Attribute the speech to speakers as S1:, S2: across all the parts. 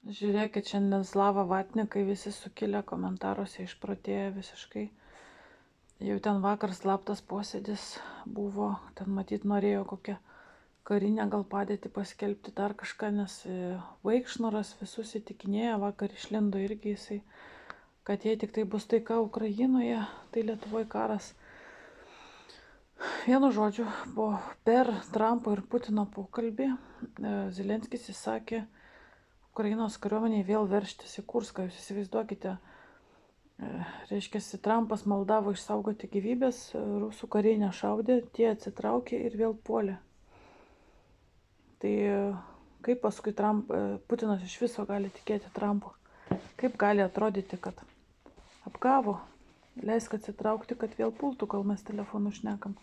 S1: Žiūrėkit, šiandien Slava Vatnikai visi sukilę komentaruose išprotėję visiškai. Jau ten vakar slaptas posėdis buvo, ten matyt norėjo kokią karinę gal padėtį paskelbti dar kažką, nes Vaikšnoras visus įtikinėjo, vakar išlindo irgi jisai, kad jei tik tai bus taika Ukrainoje, tai Lietuvoje karas. Vienu žodžiu, per Trumpo ir Putino pokalbį Zelenskis įsakė Ukrainos kariuomeniai vėl verštis į Kurską. Jūs įsivaizduokite, reiškia, Trumpas maldavo išsaugoti gyvybės, rusų kariai nešaudė, tie atsitraukė ir vėl puolė. Tai kaip paskui Putinas iš viso gali tikėti Trumpu? Kaip gali atrodyti, kad apgavo, leisk atsitraukti, kad vėl pultų, kol mes telefonu šnekam.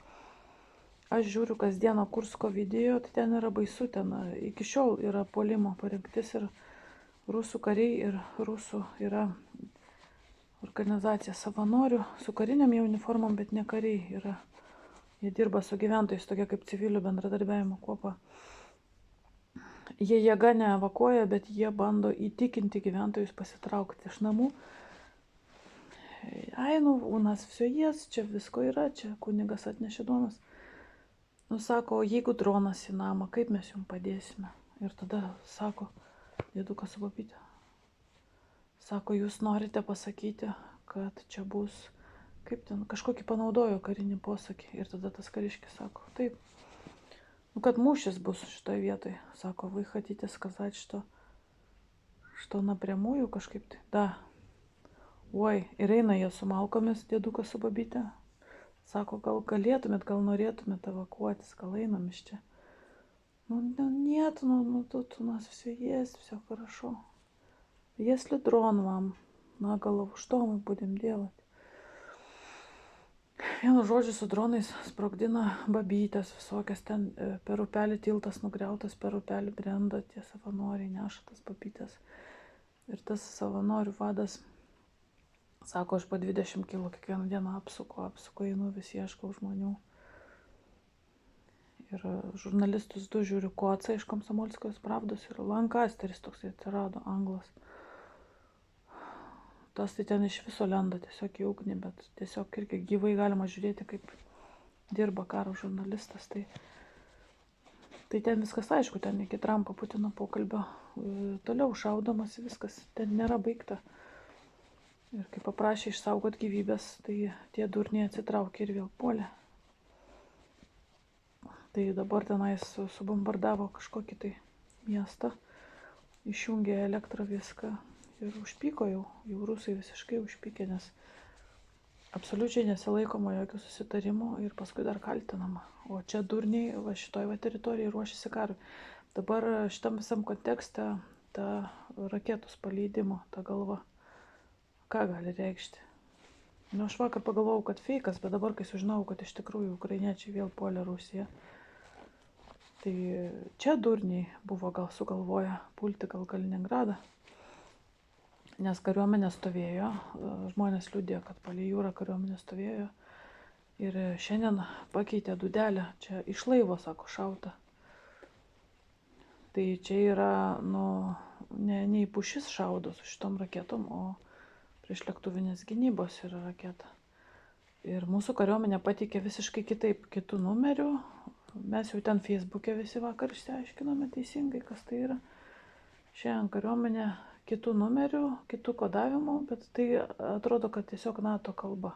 S1: Aš žiūriu kasdieną Kursko video, tai ten yra baisu, ten iki šiol yra puolimo parengtis ir rusų kariai ir rusų yra organizacija savanorių su kariniam jau uniformom, bet ne kariai yra. Jie dirba su gyventojais, tokia kaip civilių bendradarbiavimo kuopa. Jie jėga neevakuoja, bet jie bando įtikinti gyventojus pasitraukti iš namų. Ai, nu, u nas все есть, čia visko yra, čia kunigas atnešė duonos. Nu, sako, jeigu dronas į namą, kaip mes jums padėsime? Ir tada sako, dėdukas su babyte, sako, jūs norite pasakyti, kad čia bus, kaip ten, kažkokį panaudojo karinį posakį. Ir tada tas kariškis sako, taip, ну, kad mūšis bus šitoje vietoje. Sako, вы хотите сказать, что напрямую kažkaip tai. Da. Oi, ir eina jie su malkomis, dėdukas su babyte. Sako, gal galėtumėt, gal norėtumėt evakuotis, gal einам iš čia. Ну, нет, ну тут у нас все есть, все хорошо. Если дрон вам на голову, что мы будем делать? Vienu žodžiu, su dronais sprogdina babytės visokias, ten per upelį tiltas nugriautas, per upelį brenda, tie savanoriai neša tas babytės. Ir tas savanorių vadas sako, aš po 20 kilų kiekvieną dieną apsuku, einu, vis ieškau žmonių. Ir žurnalistus du žiūriu, Kocą iš Komsomolskojos pravdos ir Lankasteris toksai atsirado, anglas. Tas tai ten iš viso lenda tiesiog į ugnį, bet tiesiog irgi gyvai galima žiūrėti, kaip dirba karo žurnalistas. Tai ten viskas aišku, ten iki Trumpo Putino pokalbio toliau šaudomas, viskas ten nėra baigta. Ir kai paprašė išsaugot gyvybės, tai tie durniai atsitraukė ir vėl puolė. Tai dabar tenais subombardavo kažkokį tai miestą, išjungė elektrą viską ir užpyko jau rusai visiškai užpykė, nes absoliučiai nesilaikoma jokių susitarimų ir paskui dar kaltinama. O čia durniai va šitoj va teritorijai ruošiasi karui. Dabar šitam visam kontekste ta raketos paleidimo, ta galva, ką gali reikšti? Nu, aš vakar pagalvojau, kad feikas, bet dabar, kai sužinau, kad iš tikrųjų ukrainiečiai vėl puolė Rusiją, tai čia durniai buvo gal sugalvoję pulti gal Kaliningradą, nes kariuomenė stovėjo, žmonės liudė, kad palei jūrą kariuomenė stovėjo ir šiandien pakeitė dūdelę, čia iš laivo, sako, šauta. Tai čia yra, nu, ne į pušis šaudo su šitom raketom, o prieš lėktuvinės gynybos yra raketa. Ir mūsų kariuomenė pateikė visiškai kitaip, kitų numerių. Mes jau ten Facebook'e visi vakar išsiaiškinome teisingai, kas tai yra. Šiandien kariuomenė kitų numerių, kitų kodavimų, bet tai atrodo, kad tiesiog NATO kalba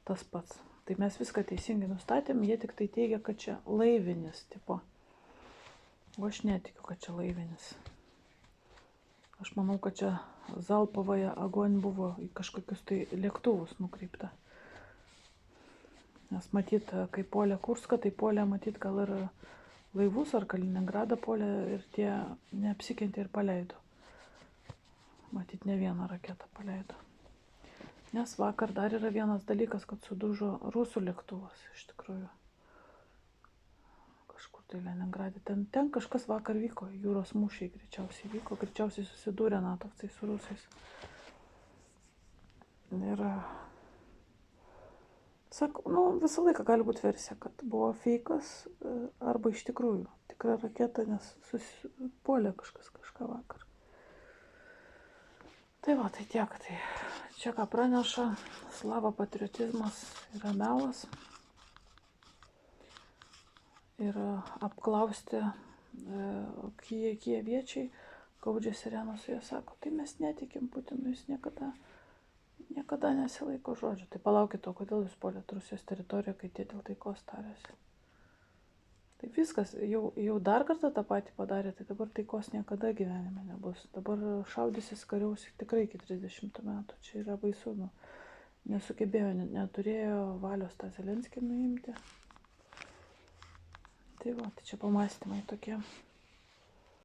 S1: tas pats. Tai mes viską teisingai nustatėm, jie tik tai teigia, kad čia laivinis tipo. O aš netikiu, kad čia laivinis. Aš manau, kad čia Zalpovoje agonь buvo į kažkokius tai lėktuvus nukreipta. Nes matyt, kai puolė Kurską, tai puolė matyt gal ir laivus ar Kaliningradą puolė ir tie neapsikentė ir paleido. Matyt, ne vieną raketą paleido. Nes vakar dar yra vienas dalykas, kad sudužo rusų lėktuvas iš tikrųjų. Kažkur tai Leningradė. Ten kažkas vakar vyko, jūros mūšiai greičiausiai vyko, greičiausiai susidūrė natovcai su rusais. Ir sakau, nu, visą laiką gali būti versija, kad buvo feikas arba iš tikrųjų tikra raketa, nes puolė kažkas kažką vakar. Tai va, tai tiek. Tai čia ką praneša, slava patriotizmas yra melas. Ir apklausti kijeviečiai, gaudžia sirenos, jie sako, tai mes netikim Putinui, jis niekada nesilaiko žodžio. Tai palaukit, o kodėl jūs puolėt Rusijos teritoriją, kai tie dėl taikos tarėsi? Tai viskas, jau dar kartą tą patį padarė, tai dabar taikos niekada gyvenime nebus. Dabar šaudysis, kariaus tikrai iki 30 metų. Čia yra baisu, nesugebėjo, neturėjo valios tą Zelenskį nuimti. Tai va, tai čia pamąstymai tokie.